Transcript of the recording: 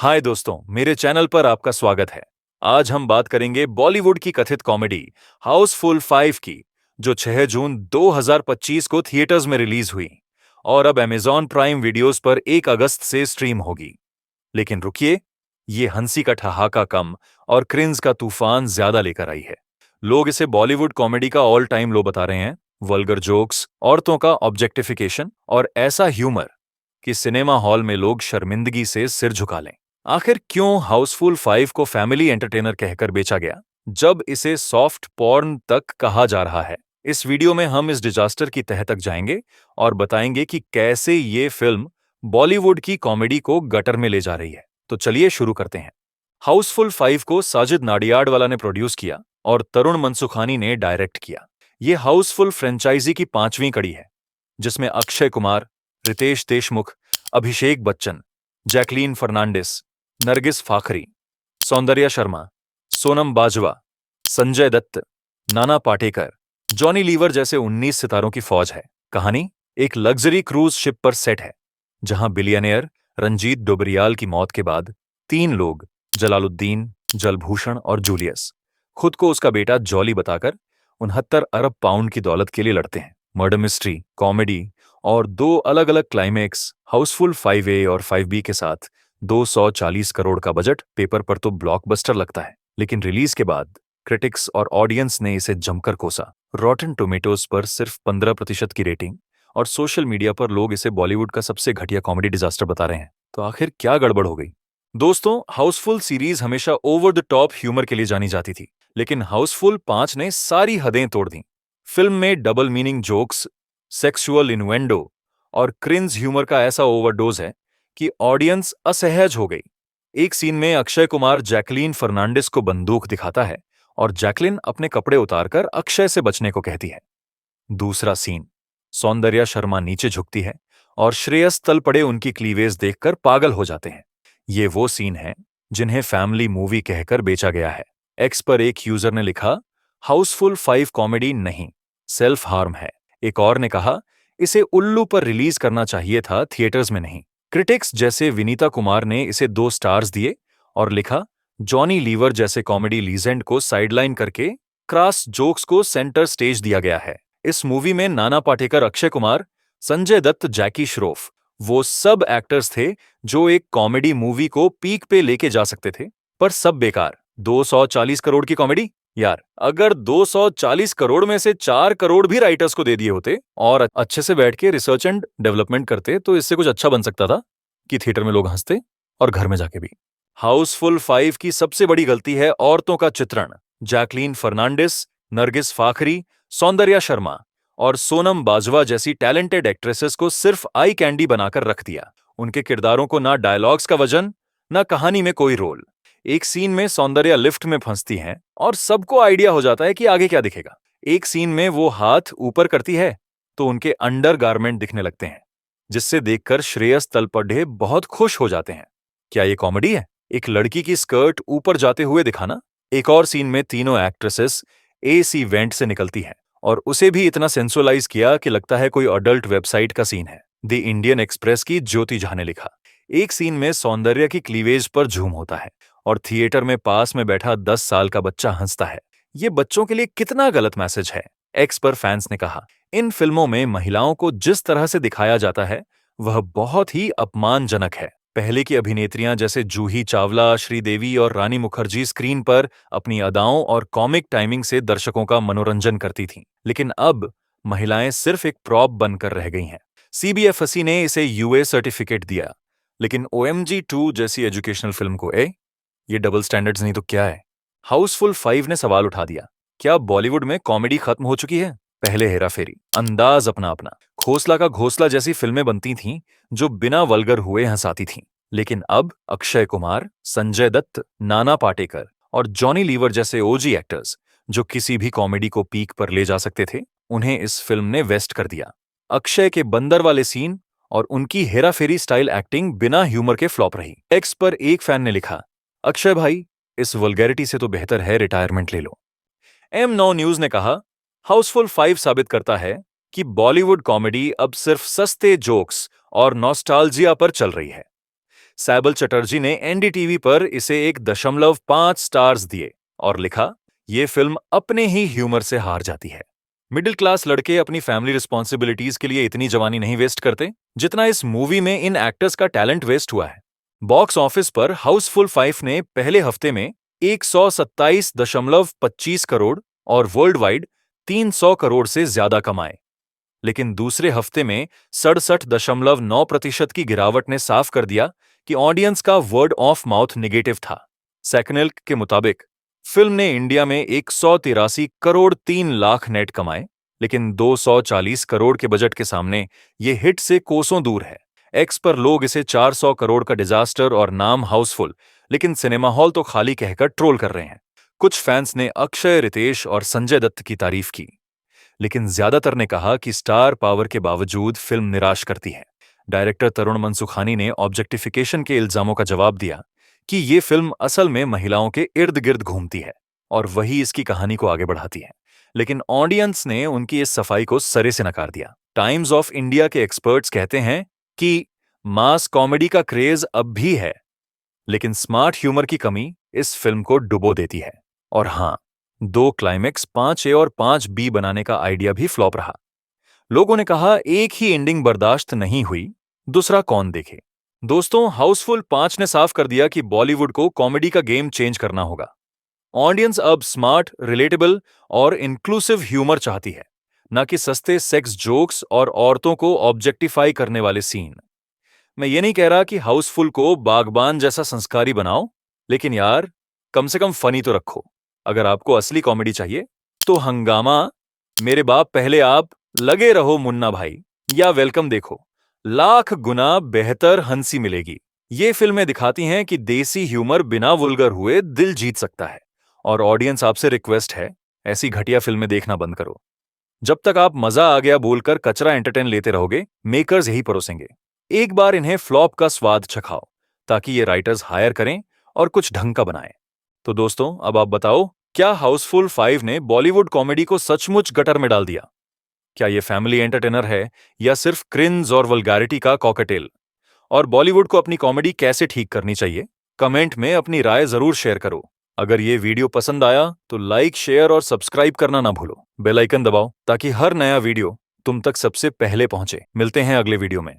हाय दोस्तों, मेरे चैनल पर आपका स्वागत है। आज हम बात करेंगे बॉलीवुड की कथित कॉमेडी हाउसफुल 5 की, जो 6 जून 2025 को थिएटर्स में रिलीज हुई और अब अमेजॉन प्राइम वीडियोस पर 1 अगस्त से स्ट्रीम होगी। लेकिन रुकिए, ये हंसी का ठहाका कम और क्रिंज का तूफान ज्यादा लेकर आई है। लोग इसे बॉलीवुड कॉमेडी का ऑल टाइम लो बता रहे हैं। वल्गर जोक्स, औरतों का ऑब्जेक्टिफिकेशन और ऐसा ह्यूमर कि सिनेमा हॉल में लोग शर्मिंदगी से सिर झुका लें। आखिर क्यों हाउसफुल 5 को फैमिली एंटरटेनर कहकर बेचा गया, जब इसे सॉफ्ट पॉर्न तक कहा जा रहा है? इस वीडियो में हम इस डिजास्टर की तह तक जाएंगे और बताएंगे कि कैसे ये फिल्म बॉलीवुड की कॉमेडी को गटर में ले जा रही है। तो चलिए शुरू करते हैं। हाउसफुल 5 को साजिद नाडियाडवाला ने प्रोड्यूस किया और तरुण मनसुखानी ने डायरेक्ट किया। ये हाउसफुल फ्रेंचाइजी की 5वीं कड़ी है, जिसमें Akshay Kumar, Ritesh Deshmukh, Abhishek Bachchan, Jacqueline Fernandes, Nargis Fakhri, Soundarya Sharma, Sonam Bajwa, Sanjay Dutt, Nana Patekar, Johnny liver जैसे 19 सितारों की फौज है। कहानी एक लग्जरी क्रूज शिप पर सेट है, जहां बिलियनियर रंजीत डोबरियाल की मौत के बाद 3 लोग, जलालुद्दीन, जलभूषण और जूलियस, खुद को उसका बेटा जॉली बताकर 69 अरब पाउंड की दौलत के लिए लड़ते हैं। मर्डर मिस्ट्री, कॉमेडी और 2 अलग-अलग क्लाइमेक्स हाउसफुल 5A और 5B के साथ 240 करोड़ का बजट पेपर पर तो ब्लॉकबस्टर लगता है, लेकिन रिलीज के बाद क्रिटिक्स और ऑडियंस ने इसे जमकर कोसा। रॉटन टोमेटोज पर सिर्फ 15% की रेटिंग और सोशल मीडिया पर लोग इसे बॉलीवुड का सबसे घटिया कॉमेडी डिजास्टर बता रहे हैं। तो आखिर क्या गड़बड़ हो गई? दोस्तों, हाउसफुल सीरीज हमेशा ओवर द टॉप ह्यूमर के लिए जानी जाती थी, लेकिन हाउसफुल 5 ने सारी हदें तोड़ दी। फिल्म में डबल मीनिंग जोक्स, सेक्सुअल इन्वेंडो और क्रिंज ह्यूमर का ऐसा ओवरडोज है कि ऑडियंस असहज हो गई। एक सीन में अक्षय कुमार जैकलीन फर्नांडिस को बंदूक दिखाता है और जैकलीन अपने कपड़े उतारकर अक्षय से बचने को कहती है। दूसरा सीन, सौंदर्या शर्मा नीचे झुकती है और श्रेयस तल पड़े उनकी क्लीवेज देखकर पागल हो जाते हैं। ये वो सीन हैं जिन्हें फैमिली मूवी कहकर बेचा गया है। एक्स पर एक यूजर ने लिखा, हाउसफुल 5 कॉमेडी नहीं, सेल्फ हार्म है। एक और ने कहा, इसे उल्लू पर रिलीज करना चाहिए था, थिएटर्स में नहीं। क्रिटिक्स जैसे विनीता कुमार ने इसे 2 स्टार्स दिए और लिखा, जॉनी लीवर जैसे कॉमेडी लीजेंड को साइडलाइन करके क्रास जोक्स को सेंटर स्टेज दिया गया है। इस मूवी में नाना पाटेकर, अक्षय कुमार, संजय दत्त, जैकी श्रॉफ, वो सब एक्टर्स थे जो एक कॉमेडी मूवी को पीक पे लेके जा सकते थे, पर सब बेकार। 240 करोड़ की कॉमेडी? यार, अगर 240 करोड़ में से 4 करोड़ भी राइटर्स को दे दिए होते और अच्छे से बैठ के रिसर्च एंड डेवलपमेंट करते, तो इससे कुछ अच्छा बन सकता था कि थिएटर में लोग हंसते और घर में जाके भी। हाउसफुल 5 की सबसे बड़ी गलती है औरतों का चित्रण। जैकलीन फर्नांडिस, नरगिस फाखरी, सौंदर्या शर्मा और सोनम बाजवा जैसी टैलेंटेड एक्ट्रेसेस को सिर्फ आई कैंडी बनाकर रख दिया। उनके किरदारों को ना डायलॉग्स का वजन, ना कहानी में कोई रोल। एक सीन में सौंदर्या लिफ्ट में फंसती हैं और सबको आइडिया हो जाता है कि आगे क्या दिखेगा। एक सीन में वो हाथ ऊपर करती है तो उनके अंडरगारमेंट दिखने लगते हैं, जिससे देखकर श्रेयस तलपड़े बहुत खुश हो जाते हैं। क्या ये कॉमेडी है? एक लड़की की स्कर्ट ऊपर जाते हुए दिखाना। एक और सीन में तीनों एक्ट्रेसेस एसी वेंट से निकलती हैं और उसे भी इतना सेंसुअलाइज किया कि लगता है कोई अडल्ट वेबसाइट का सीन है। द इंडियन एक्सप्रेस की ज्योति झा ने लिखा, एक सीन में सौंदर्या की क्लीवेज पर झूम होता है और थिएटर में पास में बैठा 10 साल का बच्चा हंसता है। ये बच्चों के लिए कितना गलत मैसेज है। एक्स पर फैंस ने कहा, इन फिल्मों में महिलाओं को जिस तरह से दिखाया जाता है वह बहुत ही अपमानजनक है। पहले की अभिनेत्रियां जैसे जूही चावला, श्रीदेवी और रानी मुखर्जी स्क्रीन पर अपनी अदाओं और कॉमिक टाइमिंग से दर्शकों का मनोरंजन करती थीं, लेकिन अब महिलाएं सिर्फ एक प्रॉप बनकर रह गई हैं। सीबीएफएसई ने इसे यूए सर्टिफिकेट दिया, लेकिन OMG 2 जैसी एजुकेशनल फिल्म को ये डबल स्टैंडर्ड्स नहीं तो क्या है? हाउसफुल 5 ने सवाल उठा दिया, क्या बॉलीवुड में कॉमेडी खत्म हो चुकी है? पहले हेरा फेरी, अंदाज अपना अपना, खोसला का घोसला जैसी फिल्में बनती थीं जो बिना वल्गर हुए हंसाती थीं, लेकिन अब अक्षय कुमार, संजय दत्त, नाना पाटेकर और जॉनी लीवर जैसे ओजी एक्टर्स जो किसी भी कॉमेडी को पीक पर ले जा सकते थे, उन्हें इस फिल्म ने वेस्ट कर दिया। अक्षय के बंदर वाले सीन और उनकी हेरा फेरी स्टाइल एक्टिंग बिना ह्यूमर के फ्लॉप रही। एक्स पर एक फैन ने लिखा, अक्षय भाई, इस वल्गैरिटी से तो बेहतर है रिटायरमेंट ले लो। M9 न्यूज ने कहा, हाउसफुल 5 साबित करता है कि बॉलीवुड कॉमेडी अब सिर्फ सस्ते जोक्स और नॉस्टैल्जिया पर चल रही है। सैबल चटर्जी ने एनडीटीवी पर इसे 1.5 स्टार्स दिए और लिखा, ये फिल्म अपने ही ह्यूमर से हार जाती है। मिडिल क्लास लड़के अपनी फैमिली रिस्पॉन्सिबिलिटीज के लिए इतनी जवानी नहीं वेस्ट करते जितना इस मूवी में इन एक्टर्स का टैलेंट वेस्ट हुआ है। बॉक्स ऑफिस पर हाउसफुल 5 ने पहले हफ्ते में 127.25 करोड़ और वर्ल्ड वाइड 300 करोड़ से ज्यादा कमाए, लेकिन दूसरे हफ्ते में 67.9% की गिरावट ने साफ कर दिया कि ऑडियंस का वर्ड ऑफ माउथ नेगेटिव था। सेकनेल के मुताबिक फिल्म ने इंडिया में 183 करोड़ 3 लाख नेट कमाए, लेकिन 240 करोड़ के बजट के सामने ये हिट से कोसों दूर है। एक्स पर लोग इसे 400 करोड़ का डिजास्टर और नाम हाउसफुल, लेकिन सिनेमा हॉल तो खाली कहकर ट्रोल कर रहे हैं। कुछ फैंस ने अक्षय, रितेश और संजय दत्त की तारीफ की, लेकिन ज्यादातर ने कहा कि स्टार पावर के बावजूद फिल्म निराश करती है। डायरेक्टर तरुण मनसुखानी ने ऑब्जेक्टिफिकेशन के इल्जामों का जवाब दिया कि ये फिल्म असल में महिलाओं के इर्द गिर्द घूमती है और वही इसकी कहानी को आगे बढ़ाती है, लेकिन ऑडियंस ने उनकी इस सफाई को सरे से नकार दिया। टाइम्स ऑफ इंडिया के एक्सपर्ट्स कहते हैं कि मास कॉमेडी का क्रेज अब भी है, लेकिन स्मार्ट ह्यूमर की कमी इस फिल्म को डुबो देती है। और हां, 2 क्लाइमेक्स 5A और 5B बनाने का आइडिया भी फ्लॉप रहा। लोगों ने कहा एक ही एंडिंग बर्दाश्त नहीं हुई, दूसरा कौन देखे। दोस्तों, हाउसफुल 5 ने साफ कर दिया कि बॉलीवुड को कॉमेडी का गेम चेंज करना होगा। ऑडियंस अब स्मार्ट, रिलेटेबल और इंक्लूसिव ह्यूमर चाहती है, न कि सस्ते सेक्स जोक्स और औरतों को ऑब्जेक्टिफाई करने वाले सीन। मैं ये नहीं कह रहा कि हाउसफुल को बागबान जैसा संस्कारी बनाओ, लेकिन यार, कम से कम फनी तो रखो। अगर आपको असली कॉमेडी चाहिए तो हंगामा, मेरे बाप पहले आप, लगे रहो मुन्ना भाई या वेलकम देखो, लाख गुना बेहतर हंसी मिलेगी। ये फिल्में दिखाती हैं कि देसी ह्यूमर बिना वुल्गर हुए दिल जीत सकता है। और ऑडियंस आपसे रिक्वेस्ट है, ऐसी घटिया फिल्में देखना बंद करो। जब तक आप मजा आ गया बोलकर कचरा एंटरटेन लेते रहोगे, मेकर्स यही परोसेंगे। एक बार इन्हें फ्लॉप का स्वाद चखाओ, ताकि ये राइटर्स हायर करें और कुछ ढंग का बनाएं। तो दोस्तों, अब आप बताओ, क्या हाउसफुल 5 ने बॉलीवुड कॉमेडी को सचमुच गटर में डाल दिया? क्या ये फैमिली एंटरटेनर है या सिर्फ क्रिंज और वल्गैरिटी का कॉकटेल? और बॉलीवुड को अपनी कॉमेडी कैसे ठीक करनी चाहिए? कमेंट में अपनी राय जरूर शेयर करो। अगर ये वीडियो पसंद आया तो लाइक, शेयर और सब्सक्राइब करना ना भूलो। बेल आइकन दबाओ ताकि हर नया वीडियो तुम तक सबसे पहले पहुंचे। मिलते हैं अगले वीडियो में।